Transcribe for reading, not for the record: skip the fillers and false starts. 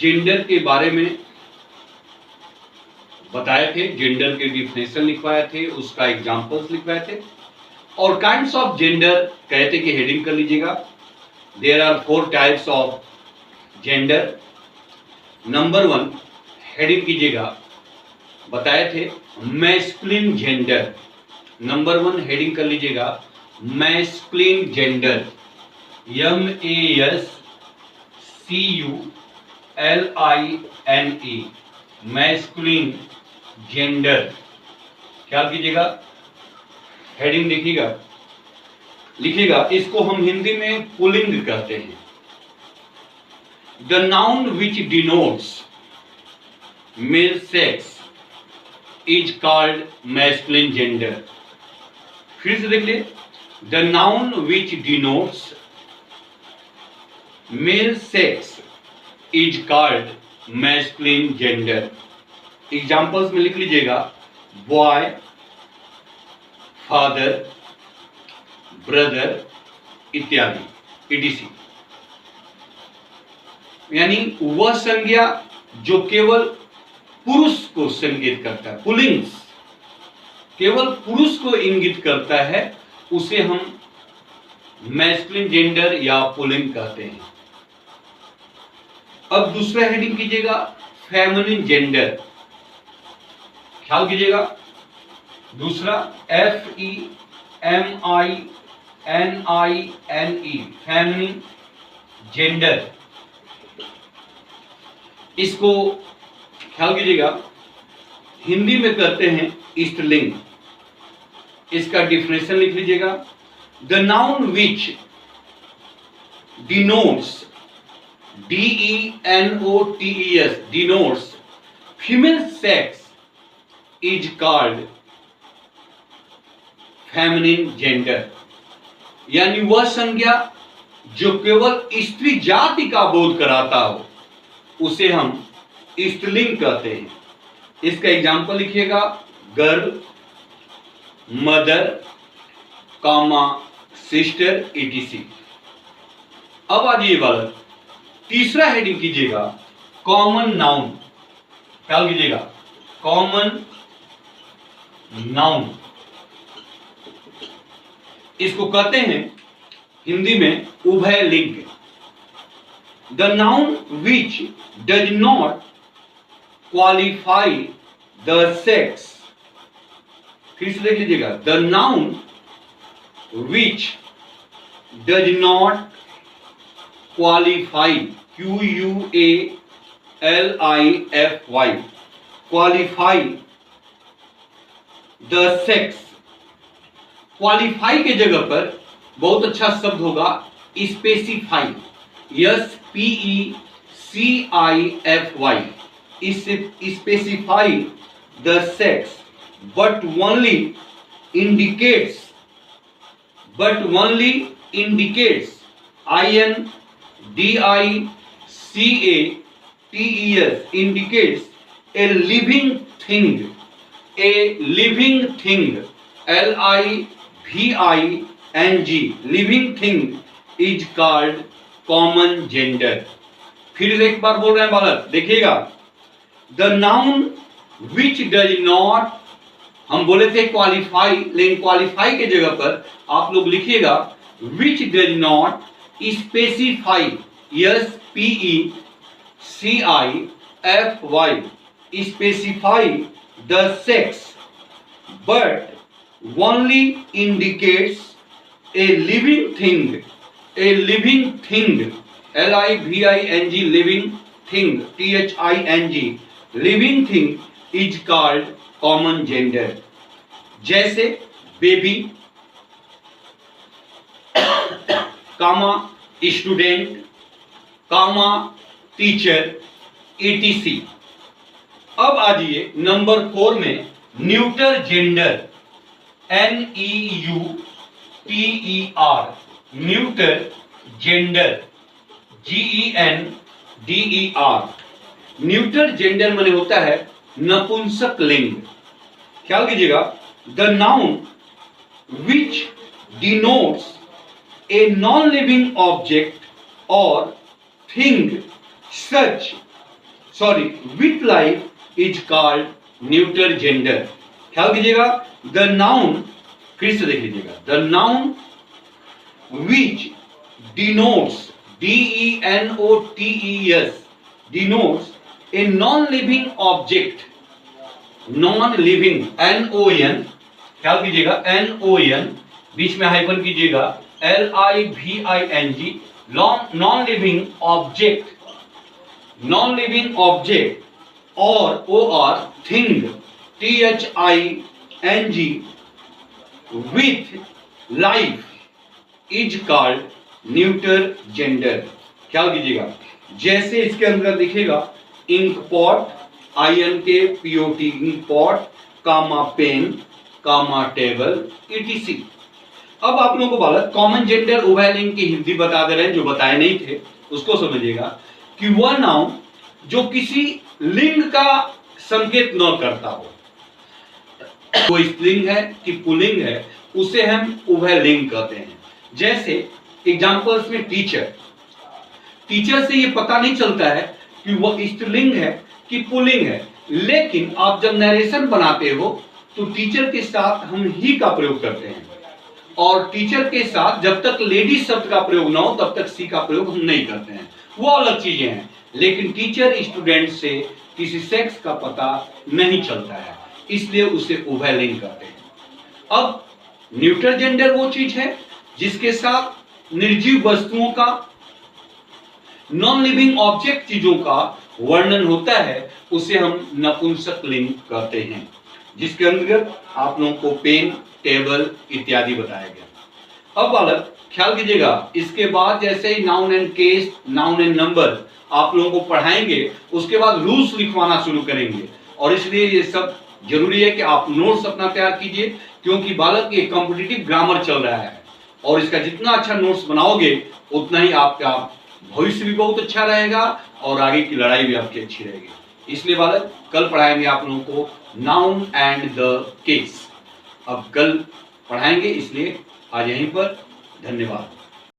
Gender के बारे में बताए थे, जेंडर के डिफिनेशन लिखवाए थे, उसका एग्जांपल्स लिखवाए थे। और काइंड्स ऑफ जेंडर कहते कि हेडिंग कर लीजिएगा। There are 4 types of gender. Number 1 heading कीजिएगा, बताए थे मैस्कुलिन जेंडर। नंबर 1 हेडिंग कर लीजिएगा masculine gender, MASCULINE, masculine gender. ख्याल कीजिएगा, हेडिंग लिखिएगा। इसको हम हिंदी में पुल्लिंग कहते हैं। The noun which denotes male sex is called masculine gender. फिर से देख लिए, the noun which denotes male sex is called masculine gender. Examples में लिख लीजिएगा बॉय, फादर, ब्रदर इत्यादि etc। यानी वह संज्ञा जो केवल पुरुष को संकेत करता है, पुल्लिंग्स केवल पुरुष को इंगित करता है, उसे हम मैस्कुलिन जेंडर या पुल्लिंग कहते हैं। अब दूसरा हेडिंग कीजिएगा फेमिनिन जेंडर। ख्याल कीजिएगा, दूसरा FEMININE, फेमिनिन जेंडर। इसको ख्याल कीजिएगा, हिंदी में कहते हैं स्त्रीलिंग। इसका डिफिनेशन लिख लीजिएगा, the noun which denotes DENOTES denotes female sex is called feminine gender। यानी वह संज्ञा जो केवल स्त्री जाति का बोध कराता हो, उसे हम स्त्रीलिंग कहते हैं। इसका एग्जाम्पल लिखिएगा गर्ल, मदर, कामा, सिस्टर etc। अब आ जाइए वाला तीसरा हेडिंग कीजिएगा कॉमन नाउन। ख्याल कीजिएगा, कॉमन नाउन इसको कहते हैं हिंदी में उभयलिंग। The noun which does not qualify the sex. फिर से देख लीजिएगा, the noun which does not qualify, QUALIFY, qualify the sex. Qualify के जगह पर बहुत अच्छा शब्द होगा specify, SPECIFY, specify the sex but only indicates INDICATES indicates a living thing, LIVING, living thing is called common gender। फिर एक बार बोल रहे हैं बालक, देखिएगा, the noun which does not, हम बोले थे क्वालिफाई, लेकिन क्वालिफाई के जगह पर आप लोग लिखिएगा which does not specify, SPECIFY, specify the sex but only indicates a living thing, LIVING, living thing, THING, living thing is called common gender। जैसे baby, comma student, comma teacher etc। अब आ जाइए नंबर 4 में neuter gender, NEUTER, neuter gender, GENDER। Neuter gender माने होता है नपुंसक लिंग। ख्याल कीजिएगा, the noun which denotes a non living object और thing such sorry with life is called neuter gender. ख्याल कीजिएगा, द नाउन, फिर से देख लीजिएगा, the noun which denotes denotes denotes a non-living object, non-living non, ख्याल कीजिएगा non, बीच में हाइफन कीजिएगा living, non-living object, non-living object or thing thing with life is called neuter gender. ख्याल कीजिएगा, जैसे इसके अंदर दिखेगा ink pot, INKPOT ink pot, comma pen, comma table, ETC। अब आप लोगों को बालक कॉमन जेंडर उभयलिंग की हिंदी बता दे रहे हैं, जो बताए नहीं थे उसको समझिएगा कि वह नाउन जो किसी लिंग का संकेत न करता हो, वो स्त्रीलिंग है कि पुल्लिंग है, उसे हम उभयलिंग कहते हैं। जैसे एग्जांपल्स में टीचर, टीचर से ये पता नहीं चलता है कि वो स्त्रीलिंग है कि पुल्लिंग है, लेकिन आप जब नरेशन बनाते हो तो टीचर के साथ हम ही का प्रयोग करते हैं, और टीचर के साथ जब तक लेडीज शब्द का प्रयोग ना हो तब तक सी का प्रयोग हम नहीं करते हैं, वो अलग चीजें हैं। लेकिन टीचर स्टूडेंट से किसी सेक्स का पता नहीं चलता है, इसलिए उसे उभयलिंग कहते हैं। अब न्यूटर जेंडर वो चीज है जिसके साथ निर्जीव वस्तुओं का, नॉन लिविंग ऑब्जेक्ट चीजों का वर्णन होता है, उसे हम नपुंसक लिंग कहते हैं, जिसके अंतर्गत आप लोगों को पेन, टेबल इत्यादि बताया गया। अब बालक ख्याल कीजिएगा, इसके बाद जैसे ही noun and case, noun and number आप लोगों को पढ़ाएंगे, उसके बाद रूल्स लिखवाना शुरू करेंगे, और इसलिए ये सब जरूरी है कि आप नोट्स अपना तैयार कीजिए, क्योंकि बालक ये कॉम्पिटिटिव ग्रामर चल रहा है, और इसका जितना अच्छा नोट्स बनाओगे उतना ही आपका भविष्य भी बहुत अच्छा रहेगा और आगे की लड़ाई भी आपकी अच्छी रहेगी। इसलिए बालक कल पढ़ाएंगे आप लोगों को नाउन एंड द केस। अब कल पढ़ाएंगे, इसलिए आज यहीं पर, धन्यवाद।